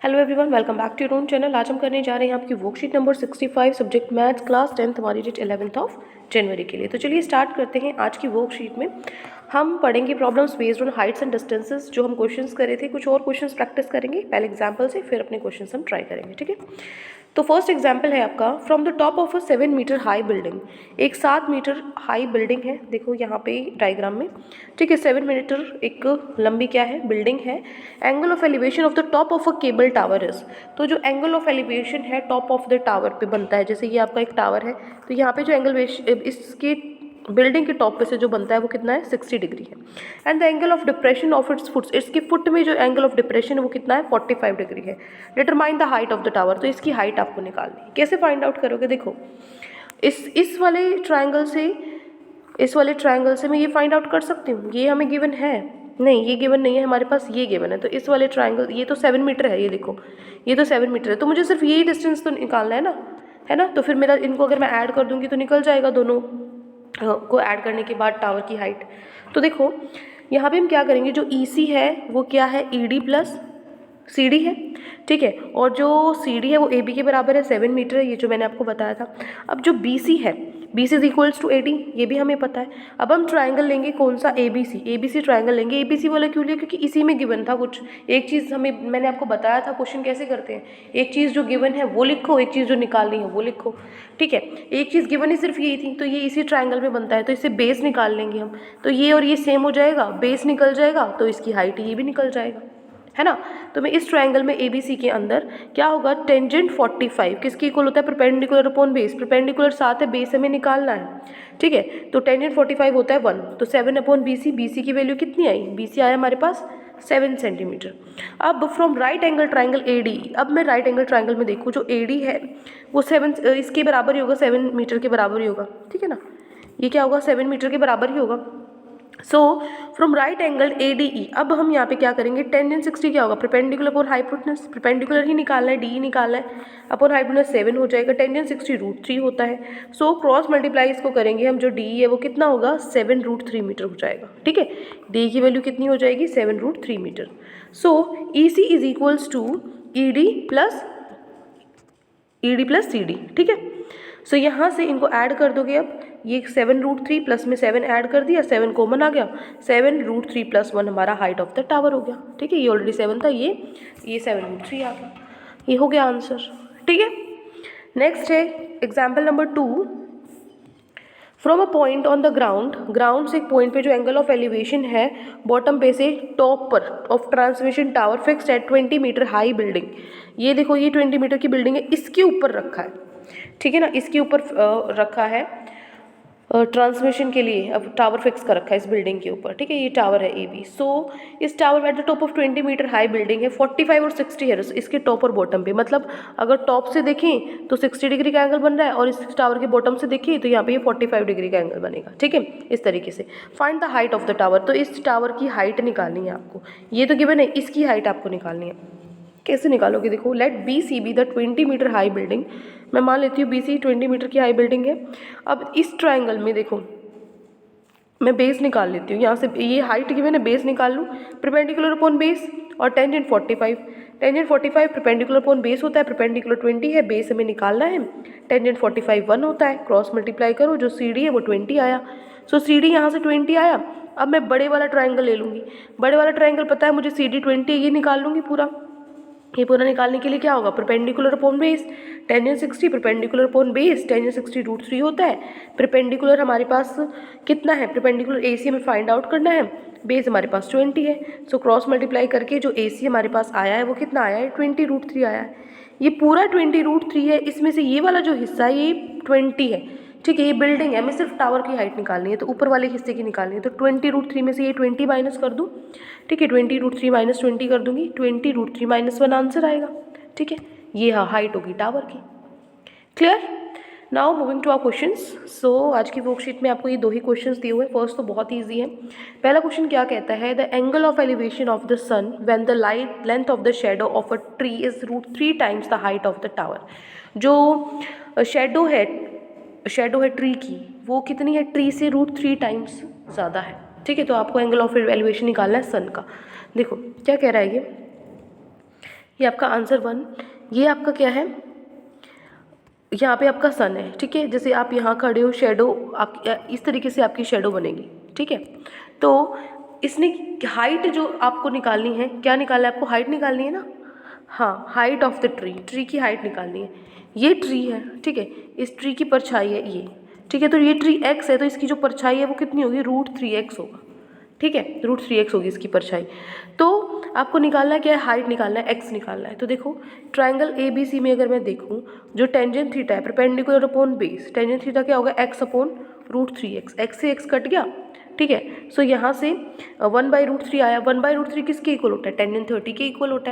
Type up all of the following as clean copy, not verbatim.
Hello everyone, welcome back to your own channel. आज हम करने जा रहे हैं आपकी worksheet number 65 subject maths class 10th हमारी डेट 11th ऑफ जनवरी के लिए। तो चलिए स्टार्ट करते हैं। आज की वर्कशीट में हम पढ़ेंगे problems based on Heights and distances. जो हम क्वेश्चंस करे थे, कुछ और क्वेश्चंस प्रैक्टिस करेंगे पहले एग्जाम्पल से, फिर अपने क्वेश्चंस हम ट्राई करेंगे। ठीक है, तो फर्स्ट एग्जाम्पल है आपका, from the top of a 7 meter high building. एक 7 मीटर हाई बिल्डिंग है, देखो यहाँ पे डायग्राम में। ठीक है, 7 मीटर एक लंबी क्या है, बिल्डिंग है। Angle of elevation of the top of a cable tower is, तो जो एंगल ऑफ एलिवेशन है टॉप ऑफ द टावर पे बनता है, जैसे ये आपका एक टावर है, तो यहाँ पे जो एंगल इसके बिल्डिंग के टॉप पे से जो बनता है वो कितना है, 60 डिग्री है। And the angle of depression of its foots, इसके फुट में जो एंगल ऑफ डिप्रेशन है वो कितना है, 45 डिग्री है। Determine the height of the tower, तो इसकी हाइट आपको निकालनी है। कैसे फाइंड आउट करोगे, देखो इस वाले ट्राइंगल से मैं ये फाइंड आउट कर सकती हूँ। ये हमें गिवन है, नहीं ये गिवन नहीं है हमारे पास, ये गिवन है। तो इस वाले ट्राइंगल, ये तो 7 मीटर है, ये देखो ये तो 7 मीटर है, तो मुझे सिर्फ यही डिस्टेंस तो निकालना है ना। तो फिर मेरा इनको अगर मैं ऐड कर दूंगी तो निकल जाएगा, दोनों को ऐड करने के बाद टावर की हाइट। तो देखो यहाँ पे हम क्या करेंगे, जो EC है वो क्या है, ED प्लस CD है। ठीक है, और जो CD है वो AB के बराबर है, 7 मीटर है, ये जो मैंने आपको बताया था। अब जो BC है, BC is equals to AD, ये भी हमें पता है। अब हम ट्राइंगल लेंगे, कौन सा, ABC ट्राइंगल लेंगे। ABC वाला क्यों लिया, क्योंकि इसी में गिवन था कुछ एक चीज़, हमें मैंने आपको बताया था क्वेश्चन कैसे करते हैं, एक चीज़ जो गिवन है वो लिखो, एक चीज़ जो निकालनी है वो लिखो। ठीक है, एक चीज़ गिवन ही सिर्फ यही थी, तो ये इसी ट्राइंगल में बनता है, तो इससे बेस निकाल लेंगे हम। तो ये और ये सेम हो जाएगा, बेस निकल जाएगा, तो इसकी हाइट ये भी निकल जाएगा, है ना। तो मैं इस ट्राइंगल में ABC के अंदर क्या होगा, टेंजेंट 45 किसके इक्वल होता है, परपेंडिकुलर अपॉन बेस। परपेंडिकुलर 7 है, बेस हमें निकालना है। ठीक है, तो टेंजेंट 45 होता है 1, तो 7 अपॉन BC की वैल्यू कितनी आई, BC आया हमारे पास 7 सेंटीमीटर। अब from right angle triangle AD, अब मैं राइट एंगल ट्राइंगल में देखूँ, जो AD है वो 7 इसके बराबर ही होगा, 7 मीटर के बराबर ही होगा। ठीक है ना, ये क्या होगा, 7 मीटर के बराबर ही होगा। So from right angle ADE, अब हम यहाँ पे क्या करेंगे, टेंजेंट 60 क्या होगा, परपेंडिकुलर अपॉन हाइपोटेनस, परपेंडिकुलर ही निकालना है, DE निकालना है, अपॉन हाइपोटेनस 7 हो जाएगा। टेंजेंट 60 √3 होता है। सो क्रॉस मल्टीप्लाई इसको करेंगे हम, जो DE है वो कितना होगा, 7 √3 मीटर हो जाएगा। ठीक है, DE की वैल्यू कितनी हो जाएगी, 7 √3 meter. So EC is equals to ED plus CD। ठीक है, सो यहाँ से इनको ऐड कर दोगे। अब ये 7 √3 प्लस में 7 ऐड कर दिया, 7 कॉमन आ गया, 7 √3 + 1 हमारा हाइट ऑफ द टावर हो गया। ठीक है, ये ऑलरेडी 7 था, ये 7 √3 आ गया, ये हो गया आंसर। ठीक है, नेक्स्ट है example number 2। From a point on the ground से एक पॉइंट पे जो एंगल ऑफ एलिवेशन है बॉटम पे से टॉप पर of transmission tower fixed at 20 metre high building. ये देखो, ये 20 मीटर की बिल्डिंग है, इसके ऊपर रखा है। ठीक है ना, इसके ऊपर रखा है ट्रांसमिशन के लिए, अब टावर फिक्स कर रखा है इस बिल्डिंग के ऊपर। ठीक है, ये टावर है AB। सो इस टावर में at the top of 20 metre high building है, 45 और 60 है इसके टॉप और बॉटम पे। मतलब अगर टॉप से देखें तो 60 डिग्री का एंगल बन रहा है, और इस टावर के बॉटम से देखें तो यहाँ पे ये 45 डिग्री का एंगल बनेगा। ठीक है, इस तरीके से find the height of the tower, तो इस टावर की हाइट निकालनी है आपको। ये तो गिवन है, इसकी हाइट आपको निकालनी है। कैसे निकालोगे, देखो let BC be the 20 metre high building. मैं मान लेती हूँ BC 20 मीटर की हाई बिल्डिंग है। अब इस ट्राइंगल में देखो, मैं बेस निकाल लेती हूँ, यहाँ से ये हाइट की मैंने बेस निकाल लूँ, परपेंडिकुलर अपॉन बेस, और tangent 45। Tangent 45 perpendicular upon base होता है, परपेंडिकुलर 20 है, बेस हमें निकालना है। टेंजेंट 45 1 होता है, क्रॉस मल्टीप्लाई करो, जो CD है वो 20 आया। सो CD यहाँ से 20 आया। अब मैं बड़े वाला ट्राइंगल ले लूँगी, बड़े वाला ट्राइंगल पता है मुझे, CD 20 ये निकाल लूँगी पूरा। ये पूरा निकालने के लिए क्या होगा, perpendicular upon base, tangent 60 perpendicular upon base, tangent 60 √3 होता है। परपेंडिकुलर हमारे पास कितना है, परपेंडिकुलर AC में फाइंड आउट करना है, बेस हमारे पास 20 है। सो क्रॉस मल्टीप्लाई करके जो AC हमारे पास आया है वो कितना आया है, 20 √3 आया है। ये पूरा 20 √3 है, इसमें से ये वाला जो हिस्सा है ये 20 है। ठीक है, ये बिल्डिंग है, हमें सिर्फ टावर की हाइट निकालनी है, तो ऊपर वाले हिस्से की निकालनी है। तो 20 √3 में से ये 20 माइनस कर दूँ। ठीक है, 20 √3 माइनस 20 कर दूंगी, 20 √3 माइनस 1 आंसर आएगा। ठीक है, ये हाइट होगी टावर की। Clear. Now moving to our questions. So आज की वर्कशीट में आपको ये 2 ही क्वेश्चंस दिए हुए हैं। फर्स्ट तो बहुत ईजी है। पहला क्वेश्चन क्या कहता है, the angle of elevation of the sun when the light length of the shadow of a tree is √3 times the height of the tower. जो शेडो है ट्री की, वो कितनी है, ट्री से √3 टाइम्स ज़्यादा है। ठीक है, तो आपको एंगल ऑफ एलिवेशन निकालना है सन का। देखो क्या कह रहा है ये, ये आपका आंसर 1। ये आपका क्या है, यहाँ पे आपका सन है, ठीक है। जैसे आप यहाँ खड़े हो, शेडो आप इस तरीके से आपकी शेडो बनेगी, ठीक है। तो इसने हाइट जो आपको निकालनी है, क्या निकालना है आपको, हाइट निकालनी है ना, हाँ, height of the tree, tree की हाइट निकालनी है। ये ट्री है, ठीक है, इस ट्री की परछाई है ये, ठीक है। तो ये ट्री x है, तो इसकी जो परछाई है वो कितनी होगी, √3x होगा, ठीक है, √3x होगी इसकी परछाई। तो आपको निकालना है क्या है, हाइट निकालना है, x निकालना है। तो देखो ट्रायंगल ABC में अगर मैं देखूँ, जो टेंजेंट थीटा है perpendicular upon base, tangent theta क्या होगा, x अपॉन √3x, x से x कट गया, ठीक है। सो यहाँ से 1/√3 आया, 1/√3 किसके इक्वल होता है, टेंजेंट 30 के इक्वल होता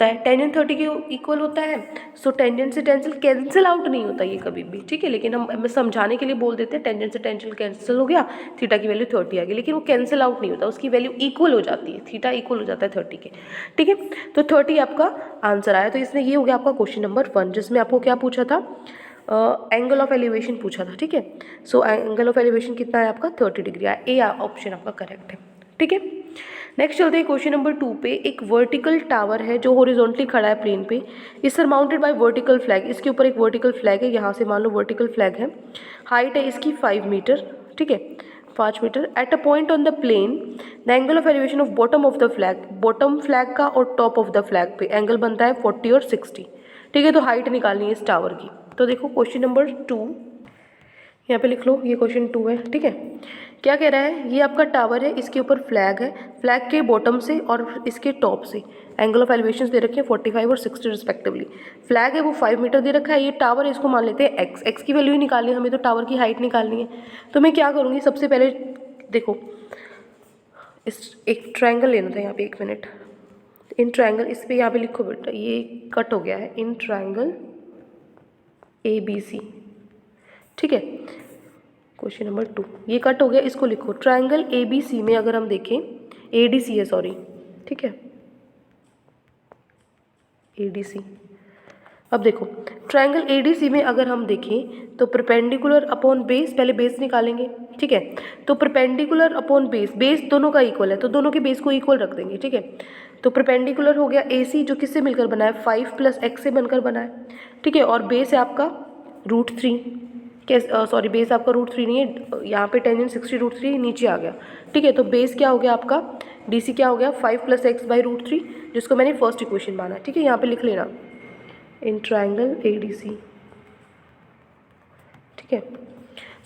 है टेंजेंट 30 के इक्वल होता है। सो टेंजेंट से टेंजेंट कैंसिल आउट नहीं होता ये कभी भी, ठीक है। लेकिन हम समझाने के लिए बोल देते हैं टेंजेंट से टेंजेंट कैंसिल हो गया, थीटा की वैल्यू 30 आ गई, लेकिन वो कैंसिल आउट नहीं होता, उसकी वैल्यू इक्वल हो जाती है, थीटा इक्वल हो जाता है 30 के, ठीक है। तो 30 आपका आंसर आया। तो इसमें ये हो गया आपका क्वेश्चन नंबर 1, जिसमें आपको क्या पूछा था, एंगल ऑफ एलिवेशन पूछा था, ठीक है। सो एंगल ऑफ एलिवेशन कितना है आपका, 30 डिग्री आया। ए ऑप्शन आपका करेक्ट है, ठीक है। नेक्स्ट चलते हैं क्वेश्चन नंबर 2 पे। एक वर्टिकल टावर है जो हॉरिजॉन्टली खड़ा है प्लेन पे, इस सरमाउंटेड बाय वर्टिकल फ्लैग, इसके ऊपर एक वर्टिकल फ्लैग है, यहाँ से मान लो वर्टिकल फ्लैग है, हाइट है इसकी 5 मीटर, ठीक है, 5 metre. At a point on the plane the angle of elevation of bottom of the flag, bottom flag का और टॉप ऑफ द फ्लैग पे एंगल बनता है 40 और 60, ठीक है। तो हाइट निकालनी है इस टावर की। तो देखो क्वेश्चन नंबर 2 यहाँ पे लिख लो, ये क्वेश्चन 2 है, ठीक है। क्या कह रहा है, ये आपका टावर है, इसके ऊपर फ्लैग है, फ्लैग के बॉटम से और इसके टॉप से एंगल ऑफ एलिवेशन दे रखे हैं 45 और 60 रिस्पेक्टिवली। फ्लैग है वो 5 मीटर दे रखा है, ये टावर है, इसको मान लेते हैं x, x की वैल्यू ही निकालनी है हमें, तो टावर की हाइट निकालनी है। तो मैं क्या करूँगी, सबसे पहले देखो इस एक ट्रायंगल लेना था यहाँ पे, 1 मिनट, इन ट्रायंगल इस पर यहाँ पे लिखो बेटा, ये कट हो गया है, इन ट्रायंगल ABC, ठीक है। क्वेश्चन नंबर 2 ये कट हो गया, इसको लिखो, ट्रायंगल ABC में अगर हम देखें, ADC है सॉरी, ठीक है, ADC। अब देखो ट्रायंगल ADC में अगर हम देखें तो परपेंडिकुलर अपॉन बेस, पहले बेस निकालेंगे, ठीक है। तो परपेंडिकुलर अपॉन बेस, बेस दोनों का इक्वल है, तो दोनों के बेस को इक्वल रख देंगे, ठीक है। तो परपेंडिकुलर हो गया AC, जो किससे मिलकर बना है, 5 + x से बनकर बना है, ठीक है। और बेस है आपका √3, सॉरी बेस आपका √3 नहीं है, यहाँ पे टेंजेंट 60 √3 नीचे आ गया, ठीक है। तो बेस क्या हो गया आपका, DC क्या हो गया, 5 + x/√3, जिसको मैंने फर्स्ट इक्वेशन माना, ठीक है। यहाँ पे लिख लेना इन ट्रायंगल ADC, ठीक है।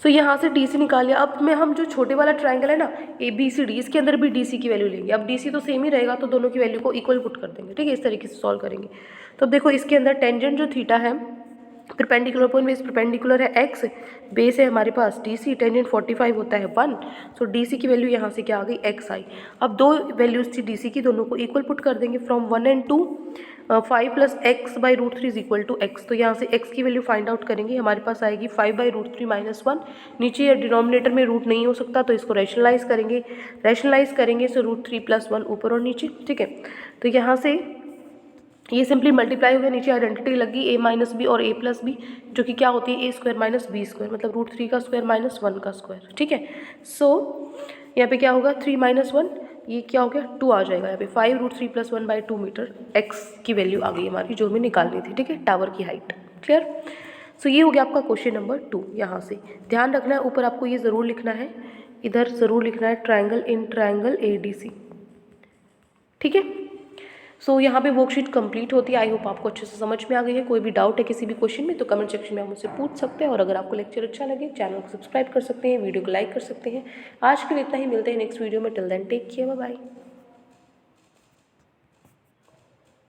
सो यहाँ से DC निकाल लिया। अब में हम जो छोटे वाला ट्रायंगल है ना ABCD, इसके अंदर भी DC की वैल्यू लेंगे। अब DC तो सेम ही रहेगा, तो दोनों की वैल्यू को इक्वल पुट कर देंगे, ठीक है। इस तरीके से सॉल्व करेंगे। तो अब देखो इसके अंदर टेंजेंट जो थीटा है, परपेंडिकुलर अपॉन बेस, परपेंडिकुलर है x, बेस है हमारे पास DC, टेंजेंट 45 होता है 1, सो DC की वैल्यू यहाँ से क्या आ गई, x आई। अब दो वैल्यूज थी DC की, दोनों को इक्वल पुट कर देंगे, फ्रॉम 1 and 2 5 + x/√3 = x। तो यहाँ से x की वैल्यू फाइंड आउट करेंगे, हमारे पास आएगी 5/√3 - 1, नीचे डिनोमिनेटर में रूट नहीं हो सकता, तो इसको रैशनलाइज करेंगे, सो √3 + 1 ऊपर और नीचे, ठीक है। तो यहाँ से ये सिंपली मल्टीप्लाई हो गया, नीचे आइडेंटिटी लगी a - b और a + b, जो कि क्या होती है a² - b², मतलब √3 का स्क्वायर - 1 का स्क्वायर, ठीक है। सो यहाँ पे क्या होगा, 3 - 1, ये क्या हो गया, 2 आ जाएगा यहाँ पे, 5 √3 + 1/2 मीटर x की वैल्यू आ गई हमारी, जो हमें निकालनी थी, ठीक है, टावर की हाइट, क्लियर। सो ये हो गया आपका क्वेश्चन नंबर 2। यहाँ से ध्यान रखना है, ऊपर आपको ये ज़रूर लिखना है, इधर ज़रूर लिखना है ट्रायंगल इन ट्रायंगल ADC, ठीक है। सो यहाँ पे वर्कशीट कंप्लीट होती है। आई होप आपको अच्छे से समझ में आ गई है। कोई भी डाउट है किसी भी क्वेश्चन में तो कमेंट सेक्शन में आप मुझसे पूछ सकते हैं, और अगर आपको लेक्चर अच्छा लगे चैनल को सब्सक्राइब कर सकते हैं, वीडियो को लाइक कर सकते हैं। आज के लिए इतना ही, मिलते हैं नेक्स्ट वीडियो में। Till then take care, bye bye.